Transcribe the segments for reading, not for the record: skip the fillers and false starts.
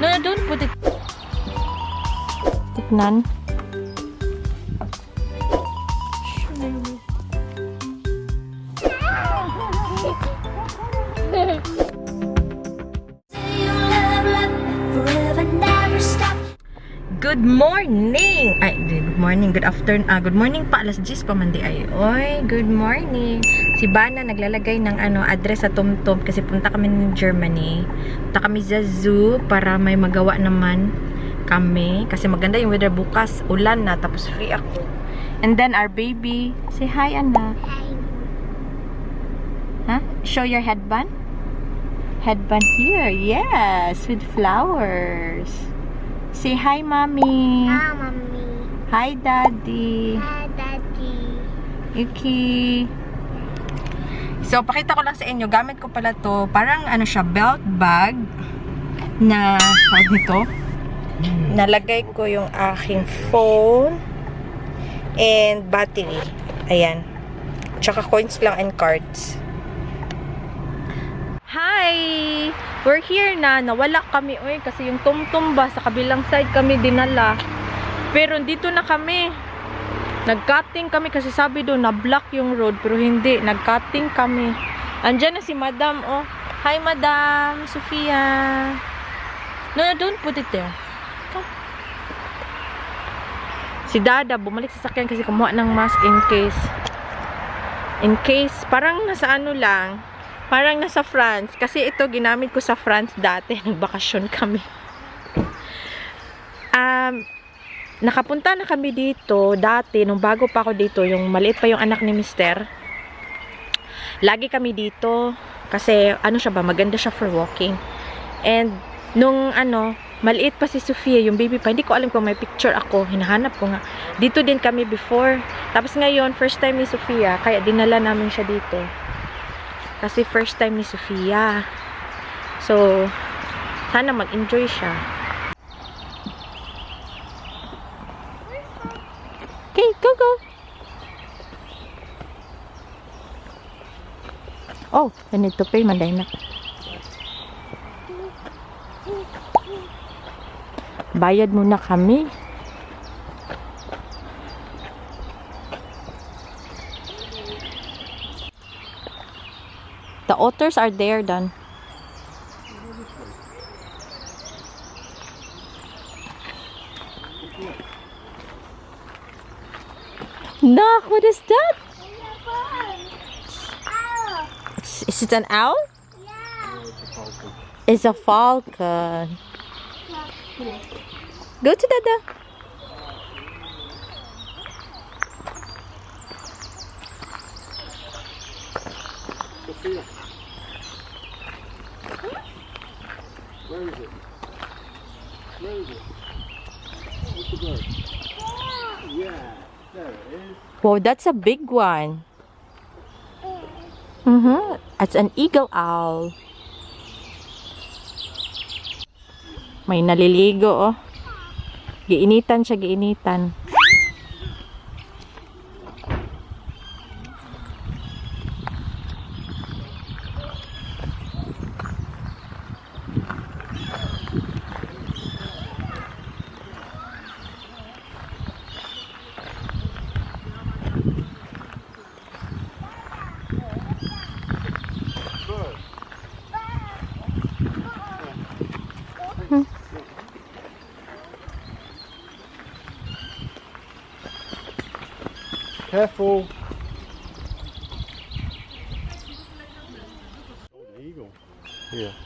No, don't put it. Tignan. Good morning! Ay, good morning, good afternoon. Good morning pa, alas 10 pa mandi ay. Oy, good morning. Si Bana naglalagay ng address sa TomTom kasi punta kami ng Germany. Punta kami sa zoo para may magawa naman kami. Kasi maganda yung weather bukas. Ulan na, tapos free ako. And then our baby. Say hi, Anak. Hi. Huh? Show your headband. Headband here. Yes, with flowers. Say hi, Mommy. Hi, Mommy. Hi, Daddy. Hi, Daddy. Okay. So, pakita ko lang sa inyo. Gamit ko pala to. Parang siya, belt bag na, nito. Nalagay ko yung aking phone and battery. Ayan. Tsaka coins lang and cards. Hi! We're here na. Nawala kami. Uy, kasi yung TomTom ba, sa kabilang side kami dinala. Pero dito na kami. Nag-cutting kami kasi sabi doon na-block yung road. Pero hindi. Nag-cutting kami. Andyan na si Madam. Oh. Hi, Madam. Sophia. No, don't put it there. Come. Si Dada, bumalik sa sakyan kasi kumuha ng mask in case. In case, parang nasa lang. Parang nasa France. Kasi ito, ginamit ko sa France dati. Nagbakasyon kami. Nakapunta na kami dito. Dati, nung bago pa ako dito, yung maliit pa yung anak ni Mister. Lagi kami dito. Kasi, siya ba, maganda siya for walking. And, nung maliit pa si Sophia, yung baby pa, hindi ko alam kung may picture ako. Hinahanap ko nga. Dito din kami before. Tapos ngayon, first time ni Sophia. Kaya dinala namin siya dito. Kasi first time ni Sophia. So, sana mag-enjoy siya. Okay, go, go. Oh, I need to pay, Manday na. Bayad muna kami. The otters are there, Dan. Knock, what is that? Is it an owl? Yeah. It's a falcon. Go to Dada. Sophia. Where is it? Where is it? What's the bird? Yeah, there it is. Wow, that's a big one. It's an eagle owl. May naliligo, oh. Giinitan siya, giinitan. Careful. Oh, the eagle. Yeah.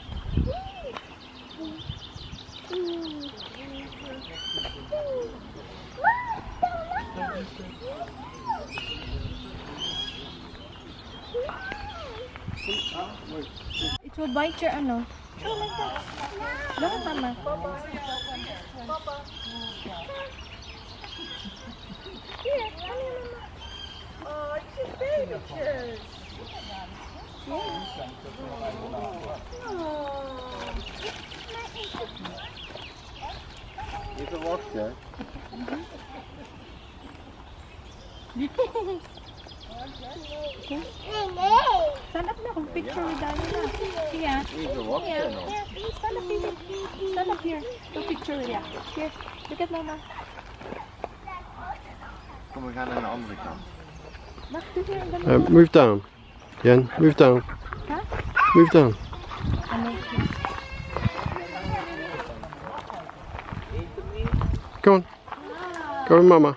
It will bite your ano. Oh, like that. Bakit, Mama? Here, come here, Mama. Oh, it's just delicious. Yeah. There's a rock there. Stand up na kung picture with Daddy na. Here. There's a rock there now. Stand up here. Stand up here. Here, go picture with ya. Here, look at mama. Kom, we gaan naar de andere kant. Wacht, doe hier en dan. Move down. Jen, move down. Huh? Move down. Come on. Go with mama.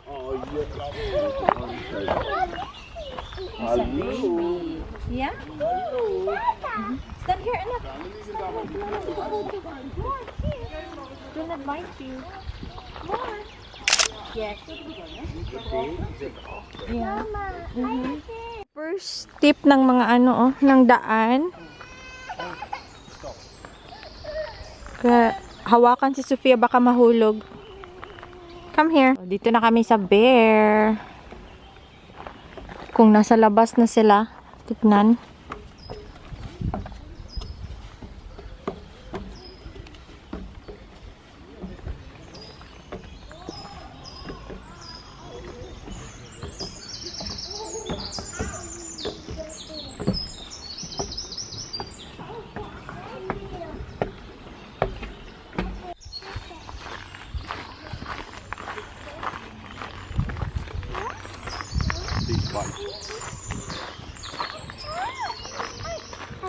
Yeah? Stand here, anak. Do not bite you. Yes. Yeah. First tip ng mga ano, ng daan. Hawakan si Sophia, baka mahulog. Come here. Dito na kami sa bear. Kung nasa labas na sila, tignan.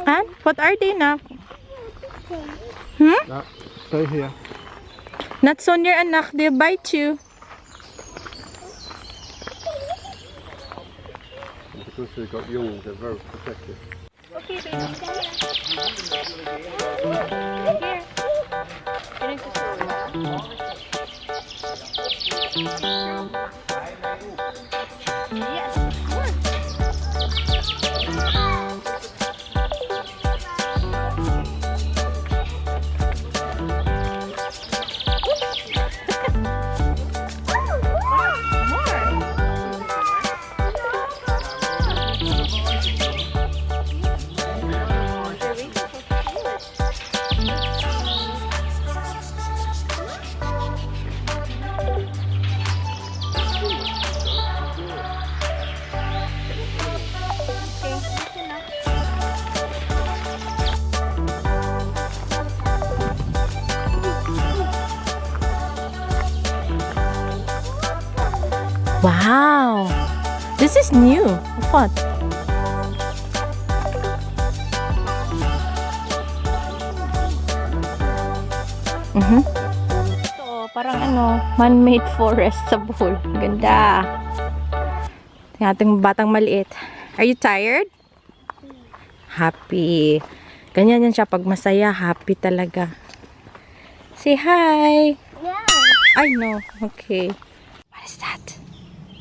And what are they now? Hmm? No, stay here. Not so near, anak. They bite you. Because they've got young, they're very protective. Okay, baby. Here. Ganito yes, of course. Wow, this is new. What? Ito, parang ano, man-made forest sa bowl. Ganda. Tingnan ating batang maliit. Are you tired? Happy. Ganyan yan siya pag masaya, happy talaga. Say hi. Yeah. I know. Okay. What is that?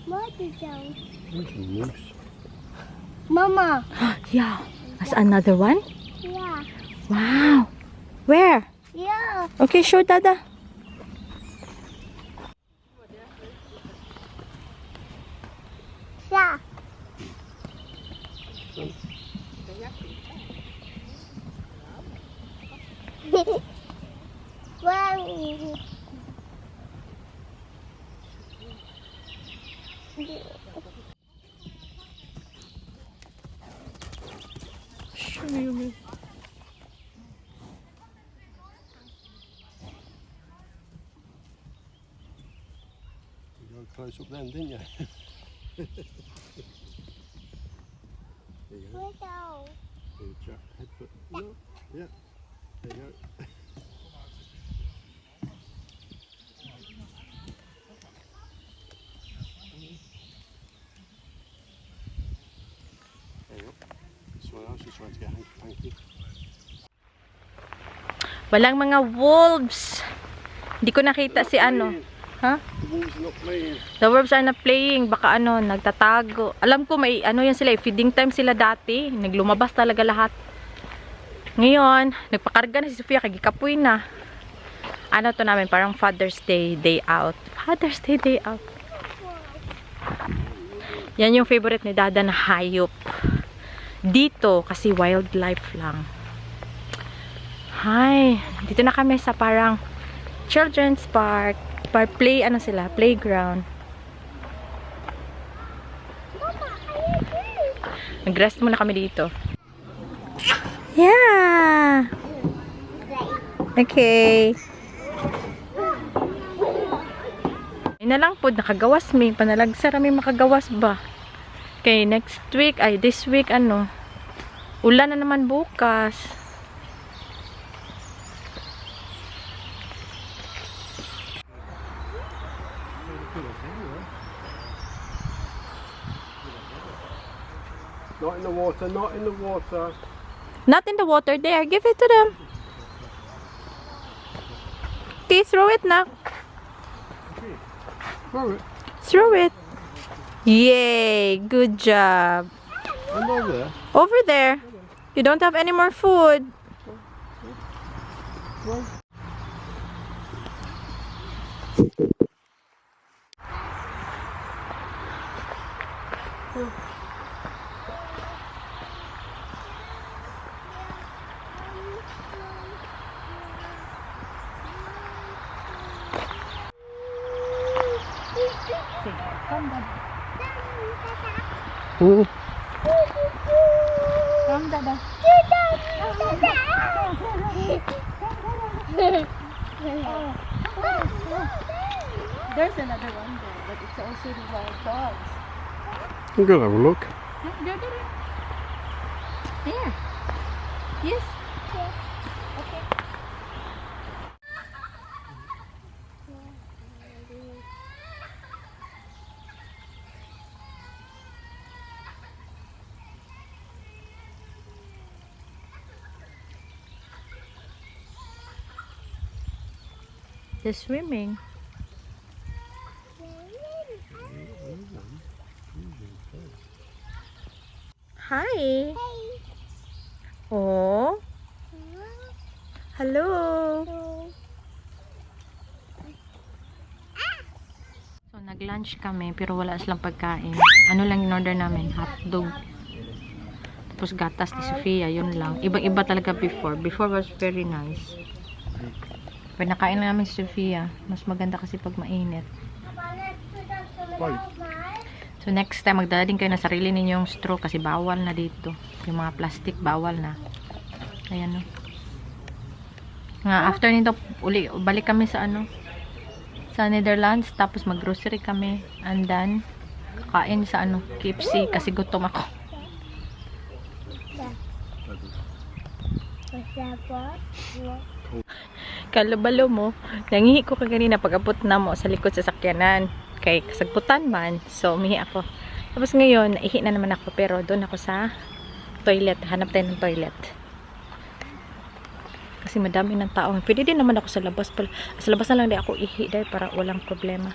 What is that? There's a moose. Mama. Yeah. That's another one? Yeah. Wow. Where? Yeah. Okay, show Dada. Yeah. Well, Show me. You got close up then, didn't you? There you go. where's our Good job. Head foot. No. Yeah. There you go. There you go. Someone else is trying to get hanky. Walang mga wolves. Hindi ko nakita si ano. Ha? The wolves are not playing. The wolves are not playing. Baka ano, nagtatago. Alam ko may ano yan sila. Feeding time sila dati. Naglumabas talaga lahat. Ngayon, nagpakarga na si Sophia. Kagikapoy na. Ano to namin? Parang Father's Day, day out. Father's Day, day out. Yan yung favorite ni Dada na hayop. Dito, kasi wildlife lang. Hi. Dito na kami sa parang children's park. Play, ano sila? Playground. Nag-rest muna kami dito. Yeah. Okay. na lang po, nakagawas mi. Panalagsara mi makagawas ba? Okay, next week, this week, ulan na naman bukas. Not in the water, not in the water. Not in the water there. Give it to them. Okay, throw it now. Throw it. Throw it. Yay! Good job. And over there. Over there. You don't have any more food. Well, Dada. Come, Dada. There's another one there, but it's also the wild dogs. I'm gonna have a look. There. There. Yes. Okay. They're swimming. Hi. Oh. Hello. So, nag-lunch kami pero wala silang pagkain. Ano lang in order namin? Hotdog. Tapos gatas ni Sophia. Yun lang. Ibang-iba talaga before. Before was very nice. Pero nakain na namin si Sophia. Mas maganda kasi pag mainit. So next time, magdala din kayo na sarili ninyong straw kasi bawal na dito. Yung mga plastic, bawal na. Ayan o. Nga, after nito, balik kami sa sa Netherlands. Tapos mag-grocery kami. And then, kain sa KFC kasi gutom ako. Kalabalo mo, nangihi ko kanina pag-abot na mo sa likod sa sakyanan. Kay kasagputan man. So, umihi ako. Tapos ngayon, naihi na naman ako. Pero doon ako sa toilet. Hanap tayo ng toilet. Kasi madami ng tao. Pwede din naman ako sa labas. Sa labas na lang din ako ihi dahil para walang problema.